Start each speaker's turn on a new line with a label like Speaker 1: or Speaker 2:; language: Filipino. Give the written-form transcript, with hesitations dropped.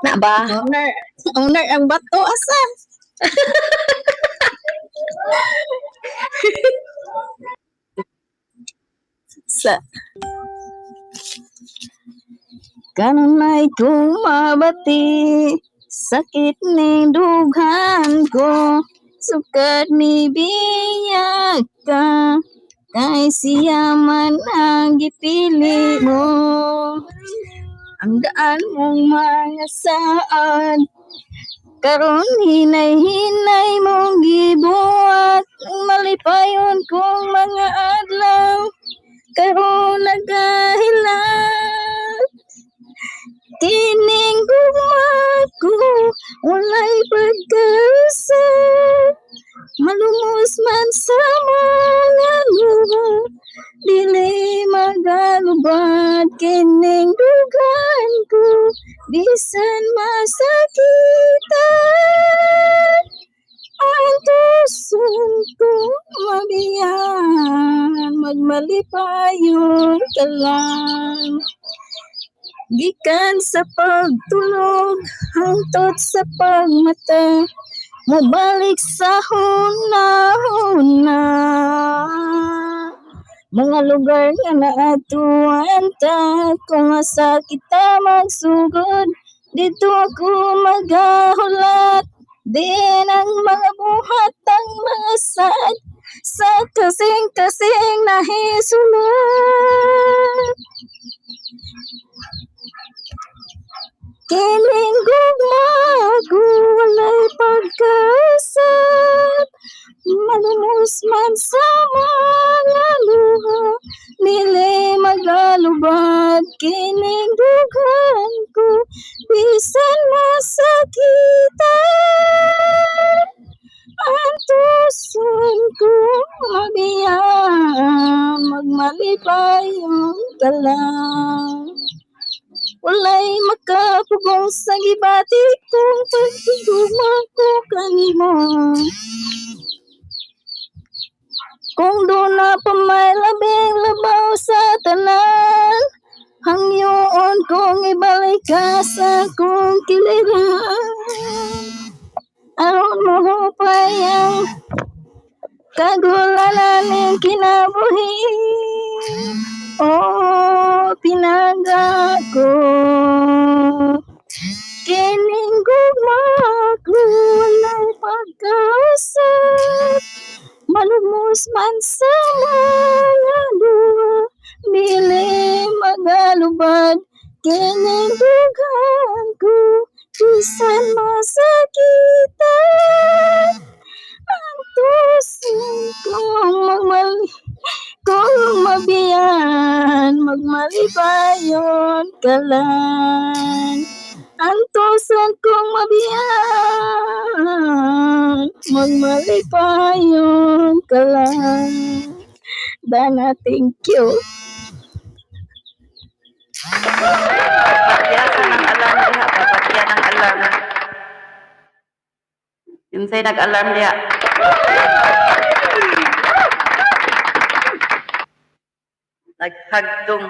Speaker 1: Na ba?
Speaker 2: Owner ang bato asa. Sa kanon may kumabati, sakit ni dughan ko, sukat ni biyag ka, kay siya man ang gipili mo. Ang daan mong mga saad, karon hinay-hinay mong gibuhat, malipayon kong mga adlaw, karon nagahilat. Kining gugma ko, walay pagkausap, malumos man sa mga luha, dili magalubad. Kining dugan ko, bisan masakitan, ang tuson ko mabiyan, magmalipayon ka lang. Gikan sa pagtulog, hangtod sa pagmata, mabalik sa hunahuna. Mga lugar nga naatuan ta, kung asa kita magsugod, dito ako magahulat. Din ang mga buhat, ang mga sad, sa kasing-kasing nahisulat. Kining gugma ko, walay pagkausap, malumos man sa mga luha, dili magalubad. Kining dugan ko, bisan masakitan, ang tuson ko mabiyan, magmalipayon ka lang. Walay makapugong sa gibati kung pagtugma ko kanimo. Kung doon na pa may labing labaw sa tanan, hangyoon kong ibalik ka sa kong kiliran. Aron mo hupay ang kagulanan ng kinabuhi. Oh, pinaga ko, kining gugma ko, walay pagkausap, malumos man sa mga luha, dili magalubad. Kining dugan ko, bisan masakitan, ang tuson ko kung mabiyan, magmalipayon ka lang. Ang tuson kong mabiyan, magmalipayon ka lang. Dana, thank you.
Speaker 1: Papatyasan ng alam diha, papatya ng alam. Unsay nag-alarm diha? Naghagtong.